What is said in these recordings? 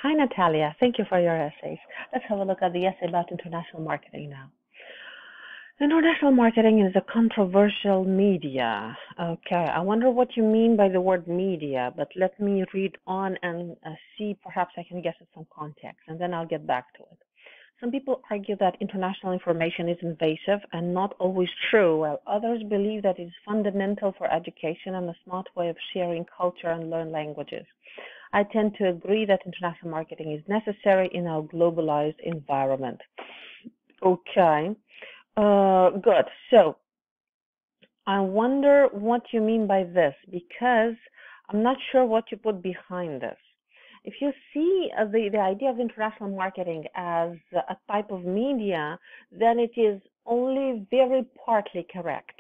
Hi, Natalia. Thank you for your essays. Let's have a look at the essay about international marketing now. International marketing is a controversial media. Okay, I wonder what you mean by the word media, but let me read on and see, perhaps I can guess at some context, and then I'll get back to it. Some people argue that international information is invasive and not always true, while others believe that it is fundamental for education and a smart way of sharing culture and learn languages. I tend to agree that international marketing is necessary in our globalized environment. Okay, good. So I wonder what you mean by this, because I'm not sure what you put behind this. If you see the idea of international marketing as a type of media, then it is only very partly correct.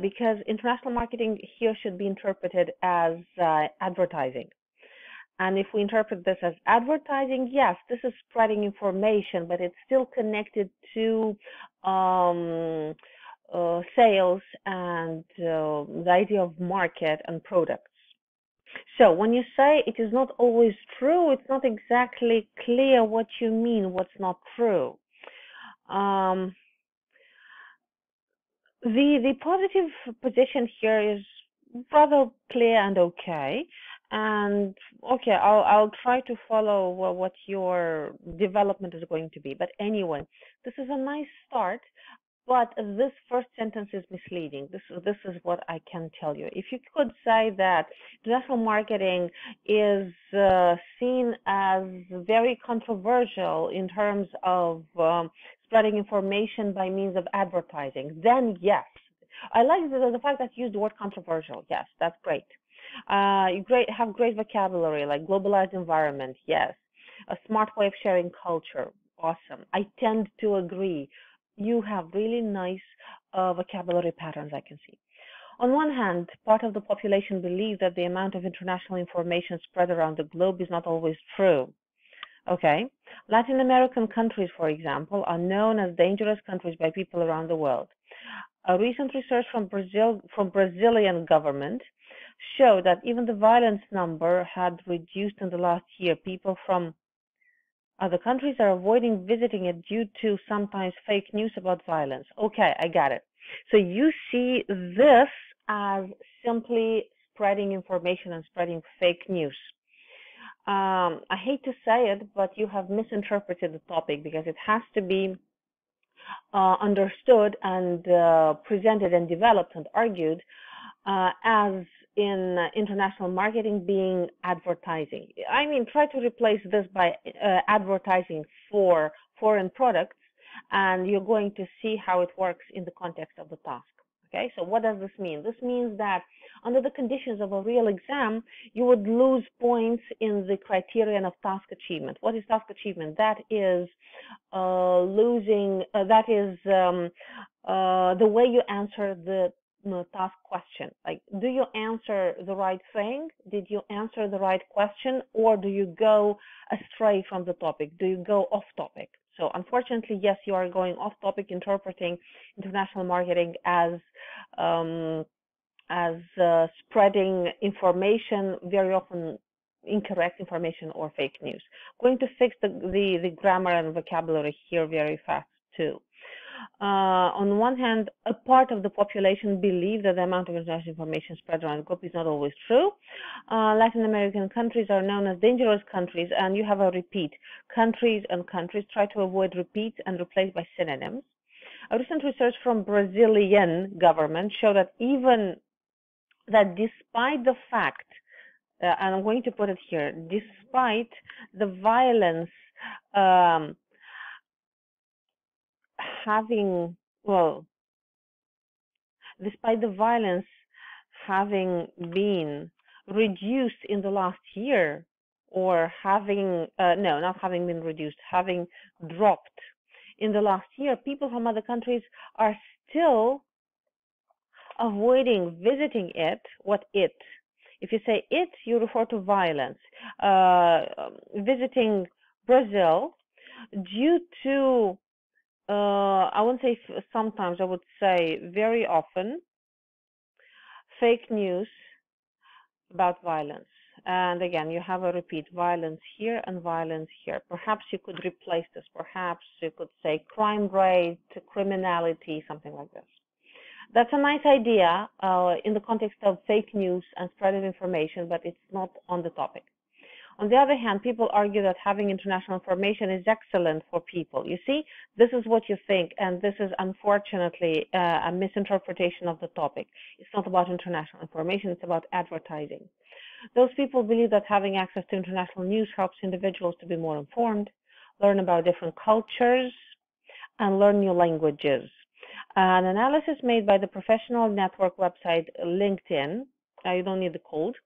Because international marketing here should be interpreted as advertising. And if we interpret this as advertising, yes, this is spreading information, but it's still connected to sales and the idea of market and products. So when you say it is not always true, it's not exactly clear what you mean, what's not true. The positive position here is rather clear and okay. And okay, I'll try to follow what your development is going to be. But anyway, this is a nice start. But this first sentence is misleading. This is what I can tell you. If you could say that international marketing is seen as very controversial in terms of spreading information by means of advertising, then yes. I like the fact that you used the word controversial. Yes, that's great. You have great vocabulary, like globalized environment. Yes. A smart way of sharing culture. Awesome. I tend to agree. You have really nice vocabulary patterns, I can see. On one hand, part of the population believes that the amount of international information spread around the globe is not always true. Okay. Latin American countries, for example, are known as dangerous countries by people around the world. A recent research from Brazilian government showed that even the violence number had reduced in the last year. People from other countries are avoiding visiting it due to sometimes fake news about violence. Okay, I got it. So you see this as simply spreading information and spreading fake news. I hate to say it, but you have misinterpreted the topic, because it has to be understood and presented and developed and argued as in international marketing being advertising. I mean, try to replace this by advertising for foreign products, and you're going to see how it works in the context of the task. Okay, so what does this mean? This means that under the conditions of a real exam, you would lose points in the criterion of task achievement. What is task achievement? That is the way you answer the task question. Like, do you answer the right thing? Did you answer the right question? Or do you go astray from the topic? Do you go off topic? So unfortunately, yes, you are going off topic, interpreting international marketing as spreading information, very often incorrect information or fake news. I'm going to fix the grammar and vocabulary here very fast too. On one hand, a part of the population believe that the amount of international information spread around the globe is not always true. Latin American countries are known as dangerous countries, and you have a repeat. Countries and countries. Try to avoid repeats and replace by synonyms. A recent research from Brazilian government showed that despite the fact, and I'm going to put it here, despite the violence despite the violence having been reduced in the last year, or not having been reduced, having dropped in the last year, people from other countries are still avoiding visiting it. If you say it, you refer to violence. Visiting Brazil due to I wouldn't say sometimes, I would say very often, fake news about violence. And again, you have a repeat, violence here and violence here. Perhaps you could replace this. Perhaps you could say crime rate, criminality, something like this. That's a nice idea in the context of fake news and spread of information, but it's not on the topic. On the other hand, people argue that having international information is excellent for people. You see, this is what you think, and this is unfortunately a misinterpretation of the topic. It's not about international information, it's about advertising. Those people believe that having access to international news helps individuals to be more informed, learn about different cultures, and learn new languages. An analysis made by the professional network website LinkedIn, you don't need the code,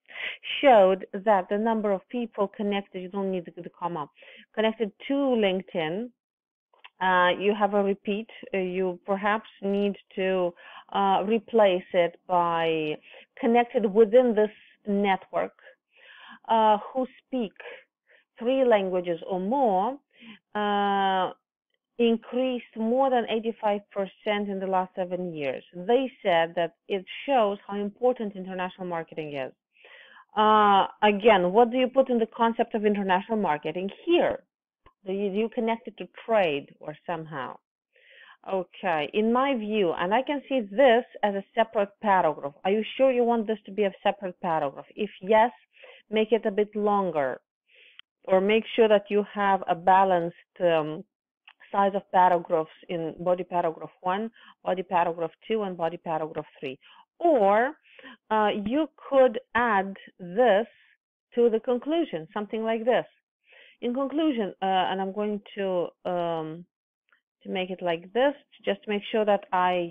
showed that the number of people connected, you don't need the comma, connected to LinkedIn, you have a repeat, you perhaps need to replace it by connected within this network who speak 3 languages or more, increased more than 85% in the last 7 years. They said that it shows how important international marketing is. Again, what do you put in the concept of international marketing here? Do you connect it to trade or somehow? Okay, in my view, and I can see this as a separate paragraph. Are you sure you want this to be a separate paragraph? If yes, make it a bit longer, or make sure that you have a balanced size of paragraphs in body paragraph 1, body paragraph 2, and body paragraph 3. Or you could add this to the conclusion, something like this. In conclusion, and I'm going to make it like this, just to make sure that I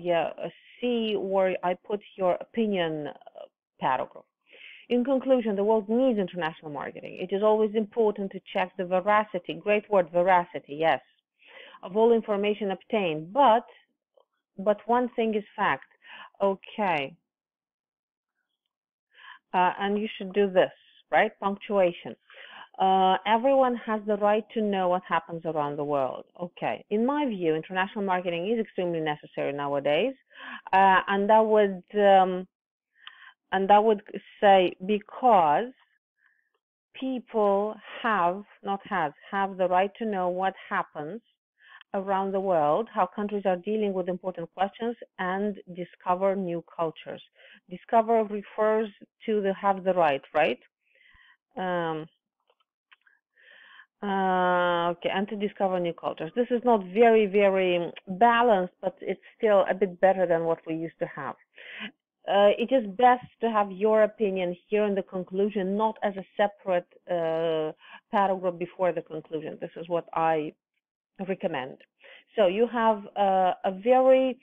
see where I put your opinion paragraph. In conclusion, the world needs international marketing. It is always important to check the veracity, great word, veracity, yes, of all information obtained, but one thing is fact. Okay, and you should do this, right? Punctuation. Everyone has the right to know what happens around the world. Okay, in my view, international marketing is extremely necessary nowadays, and that would say because people have the right to know what happens around the world, how countries are dealing with important questions, and discover new cultures. Discover refers to the have the right, right? Okay, and to discover new cultures. This is not very, very balanced, but it's still a bit better than what we used to have. It is best to have your opinion here in the conclusion, not as a separate paragraph before the conclusion. This is what I recommend. So you have a very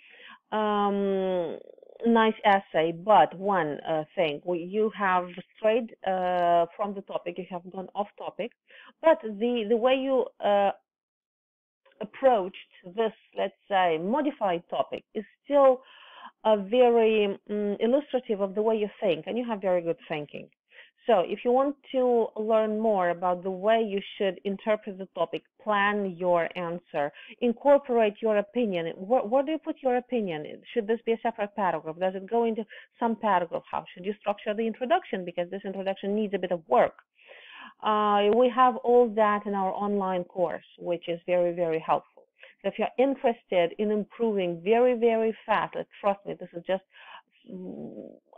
nice essay, but one thing, you have strayed from the topic, you have gone off topic, but the way you approached this, let's say, modified topic is still very illustrative of the way you think, and you have very good thinking. So if you want to learn more about the way you should interpret the topic, plan your answer, incorporate your opinion. Where do you put your opinion? Should this be a separate paragraph? Does it go into some paragraph? How should you structure the introduction? Because this introduction needs a bit of work. We have all that in our online course, which is very, very helpful. So if you're interested in improving very, very fast, trust me, this is just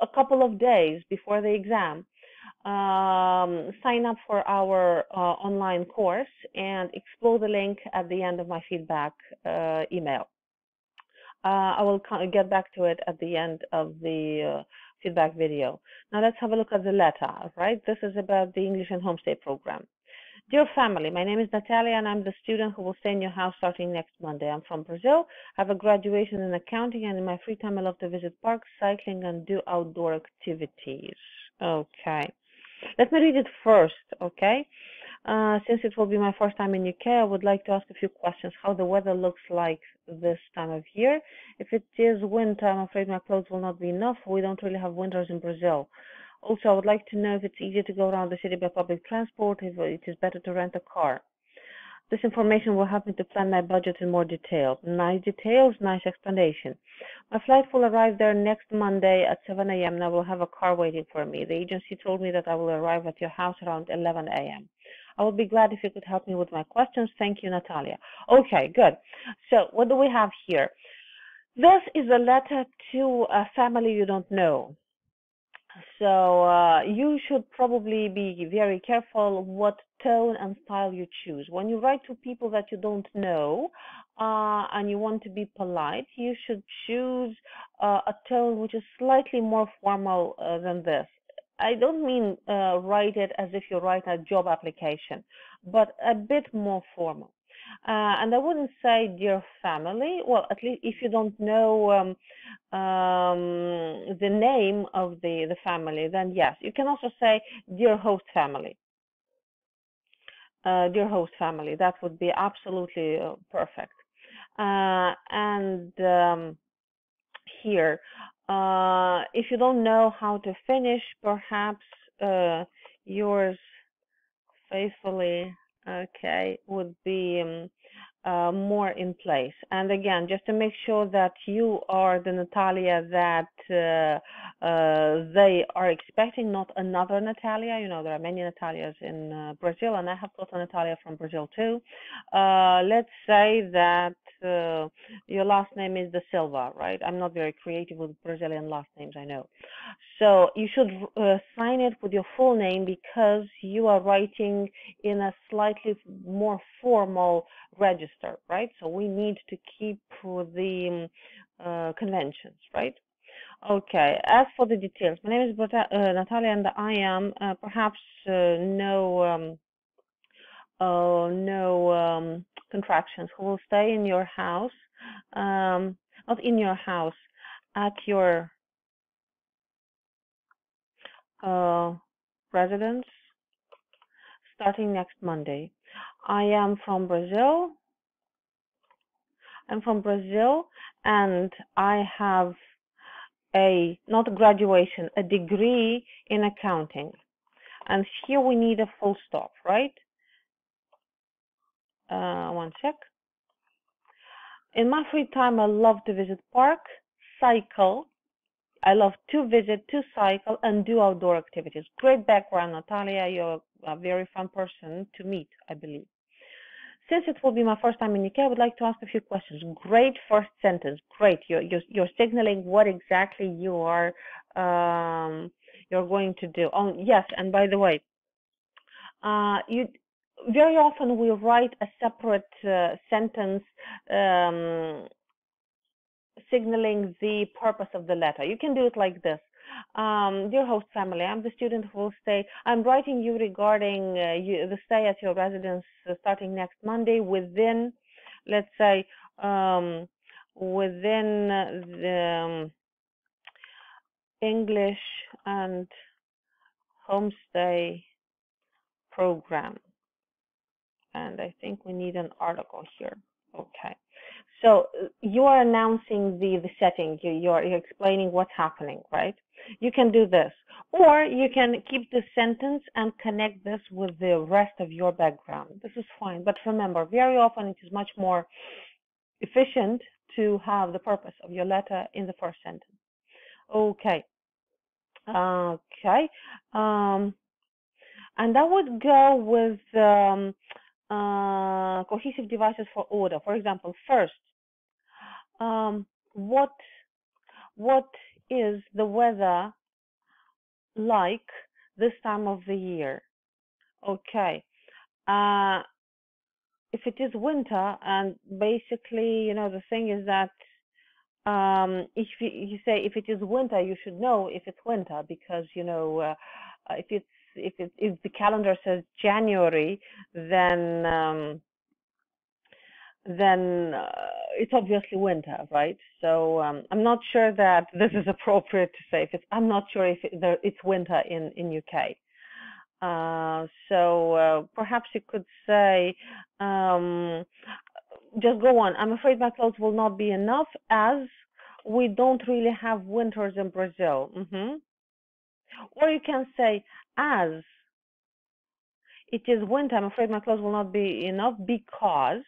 a couple of days before the exam, sign up for our online course and explore the link at the end of my feedback email. I will get back to it at the end of the feedback video. Now let's have a look at the letter, right? This is about the English and Homestay program. Dear family, my name is Natalia and I'm the student who will stay in your house starting next Monday. I'm from Brazil. I have a graduation in accounting, and in my free time I love to visit parks, cycling, and do outdoor activities. Okay. Let me read it first, okay? Since it will be my first time in UK, I would like to ask a few questions. How the weather looks like this time of year. If it is winter, I'm afraid my clothes will not be enough. We don't really have winters in Brazil. Also, I would like to know if it's easier to go around the city by public transport, if it is better to rent a car. This information will help me to plan my budget in more detail. Nice details, nice explanation. My flight will arrive there next Monday at 7 a.m. and I will have a car waiting for me. The agency told me that I will arrive at your house around 11 a.m. I would be glad if you could help me with my questions. Thank you, Natalia. Okay, good. So what do we have here? This is a letter to a family you don't know. So you should probably be very careful what tone and style you choose. When you write to people that you don't know and you want to be polite, you should choose a tone which is slightly more formal than this. I don't mean write it as if you write a job application, but a bit more formal. And I wouldn't say dear family. Well, at least if you don't know the name of the family, then yes. You can also say dear host family. Dear host family, that would be absolutely perfect. And here, if you don't know how to finish, perhaps yours faithfully, okay, would be more in place. And again, just to make sure that you are the Natalia that they are expecting, not another Natalia. You know, there are many Natalias in Brazil, and I have got a Natalia from Brazil too. Let's say that your last name is De Silva, right? I'm not very creative with Brazilian last names, I know. So you should sign it with your full name because you are writing in a slightly more formal register, right? So we need to keep the conventions, right? Okay, as for the details, my name is Natalia and I am perhaps no contractions, who will stay in your house, not in your house, at your residence starting next Monday. I am from Brazil. I'm from Brazil, and I have not a graduation, a degree in accounting. And here we need a full stop, right? One sec. In my free time, I love to visit park, cycle. I love to visit, to cycle, and do outdoor activities. Great background, Natalia. You're a very fun person to meet, I believe. Since it will be my first time in UK, I would like to ask a few questions. Great first sentence. Great. You're signaling what exactly you're going to do. Oh, yes. And by the way, you very often we write a separate sentence signaling the purpose of the letter. You can do it like this. Dear host family, I'm the student who will stay. I'm writing you regarding the stay at your residence starting next Monday within, let's say, within the English and homestay program. And I think we need an article here. Okay. So you are announcing the setting. You're explaining what's happening, right? You can do this, or you can keep the sentence and connect this with the rest of your background. This is fine, but remember, very often it is much more efficient to have the purpose of your letter in the first sentence. Okay. Okay. And that would go with cohesive devices for order. For example, first, what is the weather like this time of the year? Okay. If it is winter, and basically, you know, the thing is that if you say if it is winter, you should know if it's winter because you know if the calendar says January, then it's obviously winter, right? So I'm not sure that this is appropriate to say. I'm not sure if it's winter in UK. So perhaps you could say, just go on. I'm afraid my clothes will not be enough as we don't really have winters in Brazil. Or you can say as It is winter. I'm afraid my clothes will not be enough because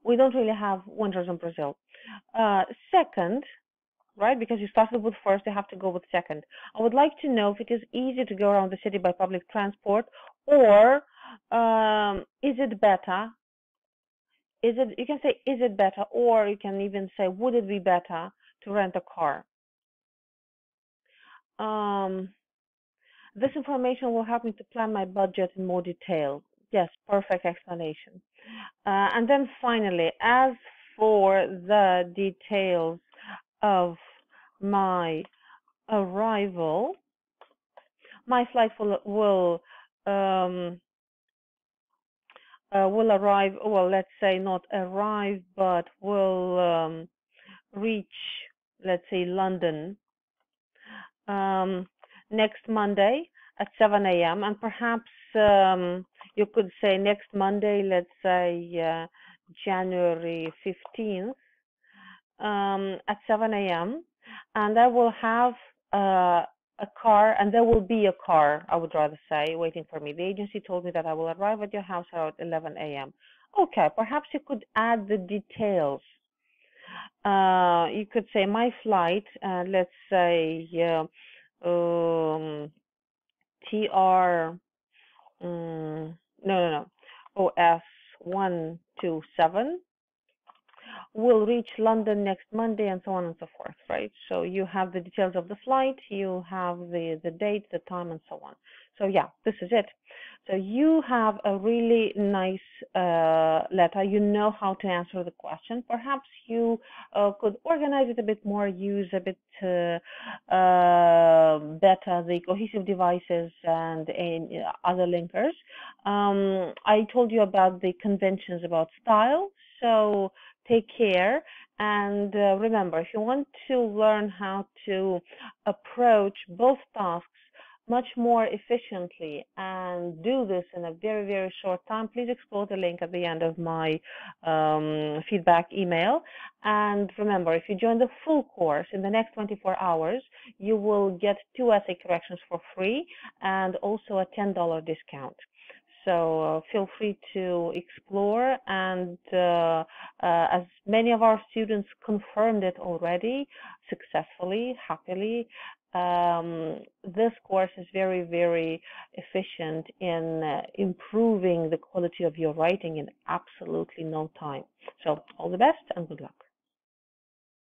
we don't really have winters in Brazil. Second, right, because you started with first, you have to go with second. I would like to know if it is easy to go around the city by public transport, or is it better? You can say, is it better, or you can even say, would it be better to rent a car? Um, this information will help me to plan my budget in more detail. Yes, perfect explanation. And then finally, as for the details of my arrival, my flight um, will arrive. Well, let's say not arrive, but will reach, let's say, London um, next Monday at 7 a.m. And perhaps you could say next Monday, let's say January 15th at 7 a.m. And I will have a car, and there will be a car, I would rather say, waiting for me. The agency told me that I will arrive at your house around 11 a.m. Okay, perhaps you could add the details. You could say my flight, let's say TR, no, OS 127 will reach London next Monday, and so on and so forth, right? So you have the details of the flight, you have the date, the time, and so on. So yeah, this is it. So you have a really nice letter. You know how to answer the question. Perhaps you could organize it a bit more, use a bit better the cohesive devices and other linkers. I told you about the conventions about style. So take care, and remember, if you want to learn how to approach both tasks much more efficiently and do this in a very, very short time, please explore the link at the end of my feedback email. And remember, if you join the full course in the next 24 hours, you will get 2 essay corrections for free and also a $10 discount. So feel free to explore, and as many of our students confirmed it already successfully, happily, this course is very, very efficient in improving the quality of your writing in absolutely no time. So all the best and good luck.